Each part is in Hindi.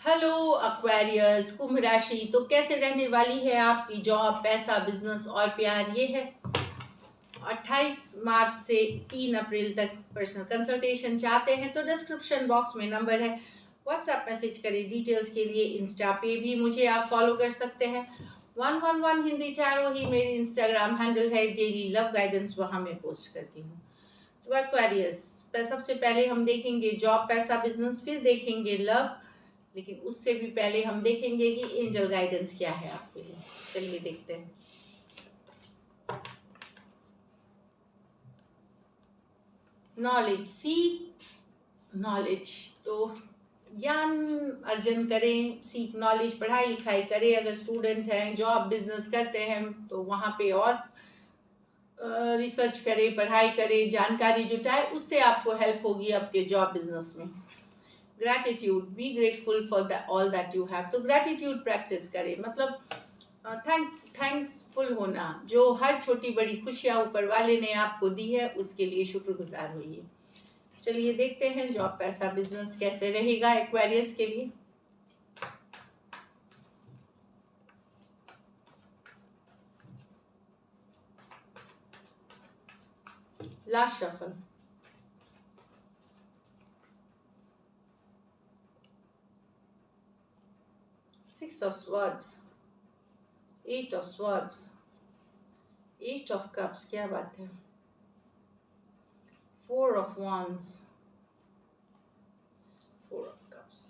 हेलो एक्वेरियस कुंभ राशि। तो कैसे रहने वाली है आपकी जॉब, पैसा, बिजनेस और प्यार? ये है 28 मार्च से 3 अप्रैल तक। पर्सनल कंसल्टेशन चाहते हैं तो डिस्क्रिप्शन बॉक्स में नंबर है, व्हाट्सएप मैसेज करें डिटेल्स के लिए। इंस्टा पे भी मुझे आप फॉलो कर सकते हैं। 111 हिंदी टैरो ही मेरी इंस्टाग्राम हैंडल है। डेली लव गाइडेंस वहाँ मैं पोस्ट करती हूँ। तो एक्वेरियस, सबसे पहले हम देखेंगे जॉब, पैसा, बिजनेस, फिर देखेंगे लव। लेकिन उससे भी पहले हम देखेंगे कि एंजल गाइडेंस क्या है आपके लिए। चलिए देखते हैं। Knowledge, seek knowledge. तो ज्ञान अर्जन करें, सीख नॉलेज, पढ़ाई लिखाई करें। अगर स्टूडेंट हैं, जॉब बिजनेस करते हैं तो वहाँ पे और रिसर्च करें, पढ़ाई करें, जानकारी जुटाए, उससे आपको हेल्प होगी आपके जॉब बिजनेस में। Gratitude, be grateful for the all that you have. तो ग्रैटिट्यूड प्रैक्टिस करें, मतलब थैंक्सफुल होना। जो हर छोटी बड़ी खुशियाँ ऊपर वाले ने आपको दी है उसके लिए शुक्रगुजार होइए। चलिए देखते हैं जॉब, पैसा, बिजनेस कैसे रहेगा एक्वेरियस के लिए। Last shuffle. Six of swords, eight of swords, eight of cups, क्या बात है। Four of wands, four of cups.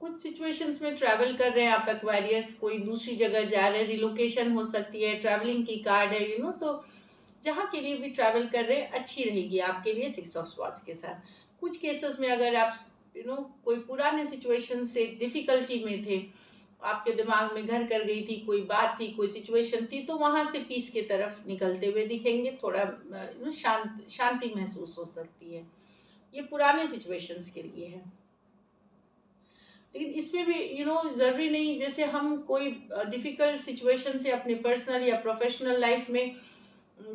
कुछ सिचुएशंस में ट्रैवल कर रहे हैं आप एक्वेरियस, कोई दूसरी जगह जा रहे हैं, रिलोकेशन हो सकती है, ट्रैवलिंग की कार्ड है तो जहाँ के लिए भी ट्रैवल कर रहे हैं अच्छी रहेगी आपके लिए सिक्स ऑफ स्वॉर्ड्स के साथ। कुछ केसेस में अगर आप कोई पुराने सिचुएशन से डिफिकल्टी में थे, आपके दिमाग में घर कर गई थी, कोई बात थी, कोई सिचुएशन थी, तो वहाँ से पीस की तरफ निकलते हुए दिखेंगे। थोड़ा शांति महसूस हो सकती है। ये पुराने सिचुएशंस के लिए है। लेकिन इसमें भी ज़रूरी नहीं, जैसे हम कोई डिफ़िकल्ट सिचुएशन से अपने पर्सनल या प्रोफेशनल लाइफ में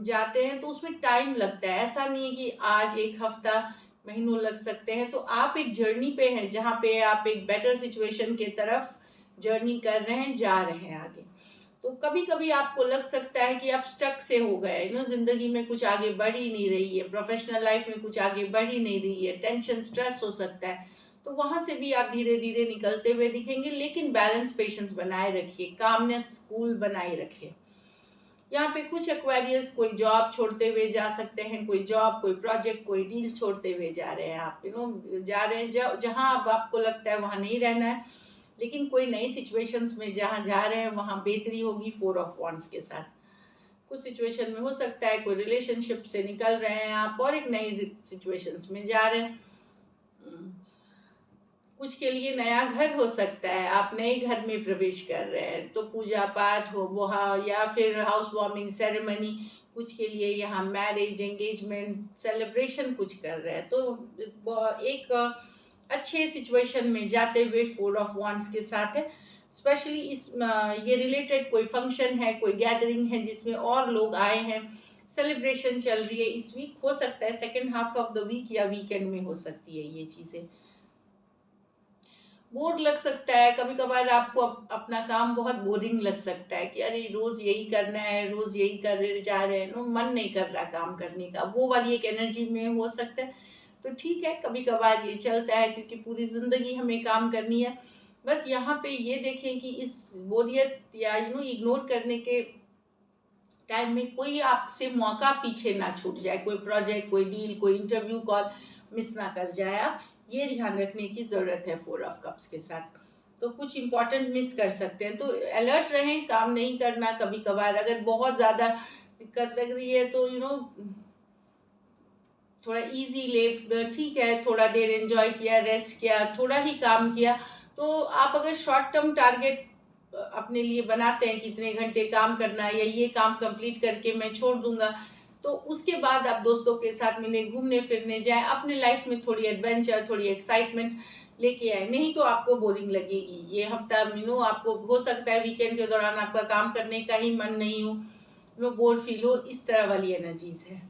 जाते हैं तो उसमें टाइम लगता है। ऐसा नहीं है कि आज एक हफ्ता, महीनों लग सकते हैं। तो आप एक जर्नी पे हैं जहाँ पे आप एक बेटर सिचुएशन के तरफ जर्नी कर रहे हैं, जा रहे हैं आगे। तो कभी कभी आपको लग सकता है कि आप स्टक से हो गए, ज़िंदगी में कुछ आगे बढ़ ही नहीं रही है, प्रोफेशनल लाइफ में कुछ आगे बढ़ ही नहीं रही है, टेंशन, स्ट्रेस हो सकता है। तो वहाँ से भी आप धीरे धीरे निकलते हुए दिखेंगे। लेकिन बैलेंस, पेशेंस बनाए रखिए, कामनेस, कूल बनाए रखिए। यहाँ पे कुछ एक्वेरियस कोई जॉब छोड़ते हुए जा सकते हैं, कोई जॉब, कोई प्रोजेक्ट, कोई डील छोड़ते हुए जा रहे हैं आप, जा रहे हैं जहाँ अब आपको लगता है वहाँ नहीं रहना है। लेकिन कोई नई सिचुएशंस में जहाँ जा रहे हैं वहाँ बेहतरी होगी फोर ऑफ वॉन्ड्स के साथ। कुछ सिचुएशन में हो सकता है कोई रिलेशनशिप से निकल रहे हैं आप और एक नई सिचुएशंस में जा रहे हैं। कुछ के लिए नया घर हो सकता है, आप नए घर में प्रवेश कर रहे हैं तो पूजा पाठ हो वहाँ, या फिर हाउस वार्मिंग सेरेमनी। कुछ के लिए यहाँ मैरिज, एंगेजमेंट, सेलिब्रेशन कुछ कर रहे हैं। तो एक अच्छे सिचुएशन में जाते हुए फोर ऑफ वॉन्ड्स के साथ है। स्पेशली ये रिलेटेड कोई फंक्शन है, कोई गैदरिंग है जिसमें और लोग आए हैं, सेलिब्रेशन चल रही है इस वीक। हो सकता है second half of the week या वीकेंड में हो सकती है ये चीज़ें। बोर लग सकता है कभी कभार आपको, अपना काम बहुत बोरिंग लग सकता है कि अरे रोज यही करना है, रोज यही कर रहे जा रहे हैं, मन नहीं कर रहा काम करने का, वो वाली एक एनर्जी में हो सकता है। तो ठीक है, कभी कभार ये चलता है क्योंकि पूरी जिंदगी हमें काम करनी है। बस यहाँ पे ये देखें कि इस बोरियत या इग्नोर करने के टाइम में कोई आपसे मौका पीछे ना छूट जाए, कोई प्रोजेक्ट, कोई डील, कोई इंटरव्यू कॉल मिस ना कर जाए आप। ये ध्यान रखने की ज़रूरत है फोर ऑफ कप्स के साथ। तो कुछ इंपॉर्टेंट मिस कर सकते हैं, तो अलर्ट रहें, काम नहीं करना। कभी कभार अगर बहुत ज़्यादा दिक्कत लग रही है तो थोड़ा इजी ले, ठीक है, थोड़ा देर एंजॉय किया, रेस्ट किया, थोड़ा ही काम किया। तो आप अगर शॉर्ट टर्म टारगेट अपने लिए बनाते हैं कि इतने घंटे काम करना है या ये काम कंप्लीट करके मैं छोड़ दूंगा, तो उसके बाद आप दोस्तों के साथ मिले, घूमने फिरने जाएं, अपने लाइफ में थोड़ी एडवेंचर, थोड़ी एक्साइटमेंट लेके आए। नहीं तो आपको बोरिंग लगेगी ये हफ्ता। आपको हो सकता है वीकेंड के दौरान आपका काम करने का ही मन नहीं हो, बोर फील हो, इस तरह वाली एनर्जीज है।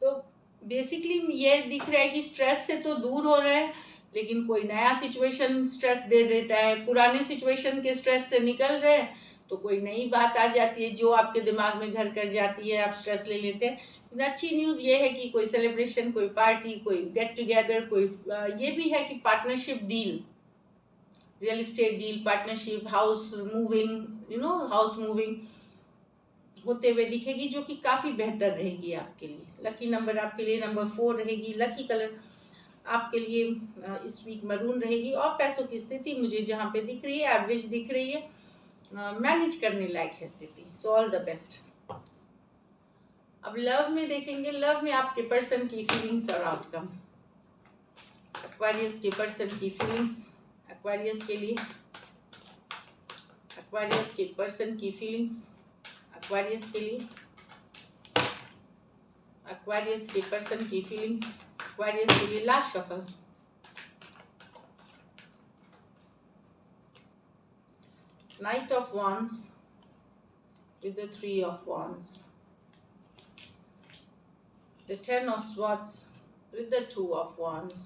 तो बेसिकली ये दिख रहा है कि स्ट्रेस से तो दूर हो रहे हैं, लेकिन कोई नया सिचुएशन स्ट्रेस दे देता है, पुराने सिचुएशन के स्ट्रेस से निकल रहे हैं तो कोई नई बात आ जाती है जो आपके दिमाग में घर कर जाती है, आप स्ट्रेस ले लेते हैं। लेकिन अच्छी न्यूज़ ये है कि कोई सेलिब्रेशन, कोई पार्टी, कोई गेट टुगेदर, कोई ये भी है कि partnership deal, real estate deal, partnership, house moving, house moving होते हुए दिखेगी, जो कि काफ़ी बेहतर रहेगी आपके लिए। लकी नंबर आपके लिए नंबर 4 रहेगी। लकी कलर आपके लिए इस वीक मरून रहेगी। और पैसों की स्थिति मुझे जहाँ पे दिख रही है, एवरेज दिख रही है, मैनेज करने लायक है स्थिति। So all the best. अब लव में देखेंगे। लव में आपके पर्सन की फीलिंग्स और आउटकम। एक्वेरियस के पर्सन की फीलिंग्स, एक्वेरियस के लिए, एक्वेरियस के पर्सन की फीलिंग्स, एक्वेरियस के लिए, एक्वेरियस के पर्सन की फीलिंग्स, एक्वेरियस के लिए। Last shuffle. Knight of Wands with the 3 of Wands, the 10 of Swords with the 2 of Wands.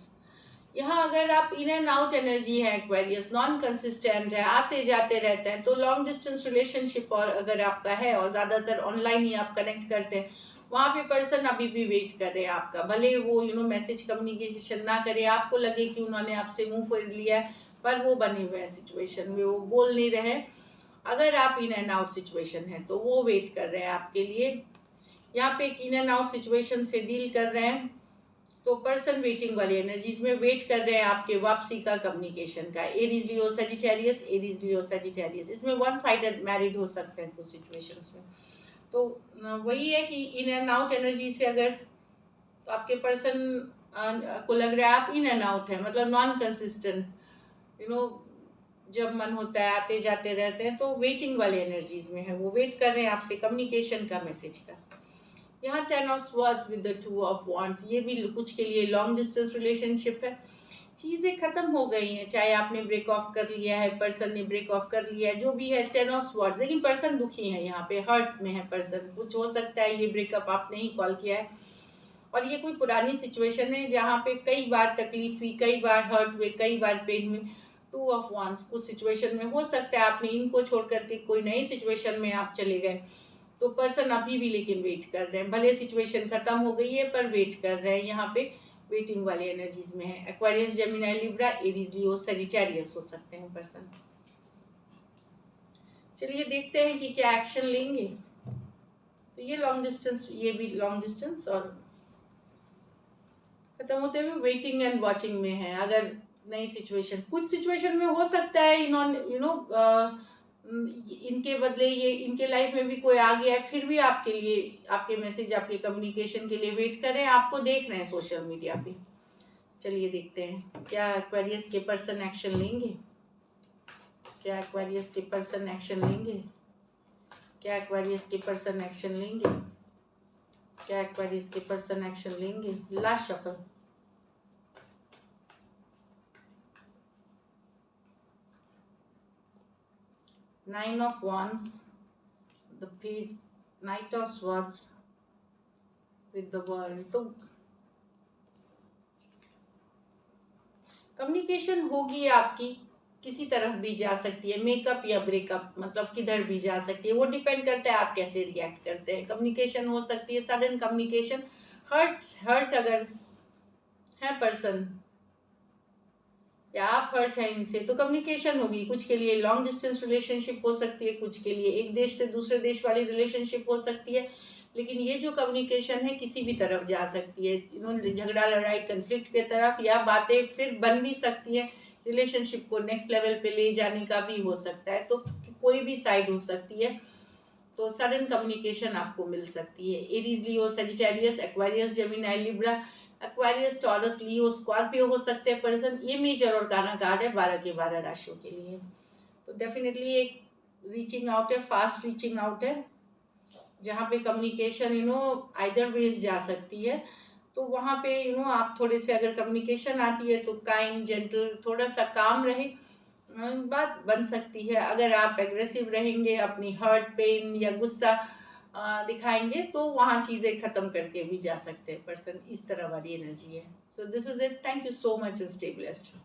यहाँ अगर आप इन एंड आउट एनर्जी है, एक्वेरियस नॉन कंसिस्टेंट है, आते जाते रहते हैं, तो लॉन्ग डिस्टेंस रिलेशनशिप और अगर आपका है और ज़्यादातर ऑनलाइन ही आप कनेक्ट करते हैं, वहाँ पे पर्सन अभी भी वेट कर रहे हैं आपका। भले वो मैसेज कम्युनिकेशन ना करे, आपको लगे कि उन्होंने आपसे मुंह फेर लिया है, पर वो बने हुए हैं सिचुएशन में, वो बोल नहीं रहे। अगर आप इन एंड आउट सिचुएशन है तो वो वेट कर रहे हैं आपके लिए। यहाँ पे एक इन एंड आउट सिचुएशन से डील कर रहे हैं, तो पर्सन वेटिंग वाली एनर्जीज में वेट कर रहे हैं आपके वापसी का, कम्युनिकेशन का। Aries Leo Sagittarius, Aries Leo Sagittarius. इसमें वन साइडेड मैरिड हो सकते हैं कुछ सिचुएशंस में। तो वही है कि इन एंड आउट एनर्जी से अगर तो आपके पर्सन को लग रहा है आप इन एंड आउट है, मतलब नॉन कंसिस्टेंट, जब मन होता है आते जाते रहते हैं, तो वेटिंग वाले एनर्जीज में है, वो वेट कर रहे हैं आपसे कम्युनिकेशन का, मैसेज का। यहाँ 10 of swords with the 2 of wands, ये भी कुछ के लिए लॉन्ग डिस्टेंस रिलेशनशिप है। चीज़ें ख़त्म हो गई हैं, चाहे आपने ब्रेक ऑफ कर लिया है, पर्सन ने ब्रेक ऑफ कर लिया है, जो भी है 10 ऑफ स्वर्ड्स। लेकिन पर्सन दुखी है, यहाँ पे हर्ट में है पर्सन। कुछ हो सकता है ये ब्रेकअप आपने ही कॉल किया है, और ये कोई पुरानी सिचुएशन है जहाँ पे कई बार तकलीफ हुई, कई बार हर्ट हुए, कई बार पेन हुई। 2 ऑफ वॉन्ड्स कुछ सिचुएशन में हो सकता है आपने इनको छोड़ करके कोई नई सिचुएशन में आप चले गए, तो पर्सन अभी भी लेकिन वेट कर रहे हैं। भले सिचुएशन खत्म हो गई है पर वेट कर रहे हैं, यहाँ पे वेटिंग वाली एनर्जीज में है। Aquarius, Gemini, Libra, Aries, Leo, Sagittarius हो सकते हैं पर्सन। चलिए देखते हैं कि क्या एक्शन लेंगे। तो ये लॉन्ग डिस्टेंस, ये भी लॉन्ग डिस्टेंस और खत्म होते हुए वेटिंग एंड वॉचिंग में है। अगर नई सिचुएशन, कुछ सिचुएशन में हो सकता है इन्होंने इनके बदले ये इनके लाइफ में भी कोई आ गया है, फिर भी आपके लिए, आपके मैसेज, आपके कम्युनिकेशन के लिए वेट कर रहे हैं, आपको देख रहे हैं सोशल मीडिया पे। चलिए देखते हैं क्या एक्वेरियस के पर्सन एक्शन लेंगे, क्या एक्वेरियस के पर्सन एक्शन लेंगे, क्या एक्वेरियस के पर्सन एक्शन लेंगे, क्या एक्वेरियस के पर्सन एक्शन लेंगे। Last shuffle. Nine of Wands, the page, Knight of Swords with the World। तो कम्युनिकेशन होगी आपकी, किसी तरफ भी जा सकती है, मेकअप या ब्रेकअप, मतलब किधर भी जा सकती है, वो डिपेंड करता है आप कैसे रिएक्ट करते हैं। कम्युनिकेशन हो सकती है, सडन कम्युनिकेशन, हर्ट अगर है पर्सन या आप हर्ट है इनसे, तो कम्युनिकेशन होगी। कुछ के लिए लॉन्ग डिस्टेंस रिलेशनशिप हो सकती है, कुछ के लिए एक देश से दूसरे देश वाली रिलेशनशिप हो सकती है। लेकिन ये जो कम्युनिकेशन है किसी भी तरफ जा सकती है, इन्होंने झगड़ा, लड़ाई, कन्फ्लिक्ट के तरफ, या बातें फिर बन भी सकती है, रिलेशनशिप को नेक्स्ट लेवल पे ले जाने का भी हो सकता है। तो कोई भी साइड हो सकती है, तो सडन कम्युनिकेशन आपको मिल सकती है। Aries, Leo, Sagittarius, Aquarius, Gemini, Libra, Aquarius, Taurus, Leo, Scorpio हो सकते हैं पर्सन। ये मेजर और गाना कार्ड है 12 के 12 राशियों के लिए। तो डेफिनेटली एक रीचिंग आउट है, फास्ट रीचिंग आउट है, जहाँ पे कम्युनिकेशन आइदर वेज जा सकती है। तो वहाँ पे आप थोड़े से, अगर कम्युनिकेशन आती है तो काइंड, जेंटल, थोड़ा सा काम रहे, बात बन सकती है। अगर आप एग्रेसिव रहेंगे, अपनी हर्ट, पेन या गुस्सा दिखाएंगे तो वहाँ चीज़ें ख़त्म करके भी जा सकते हैं पर्सन, इस तरह वाली एनर्जी है। So this is it, thank you so much and stay blessed.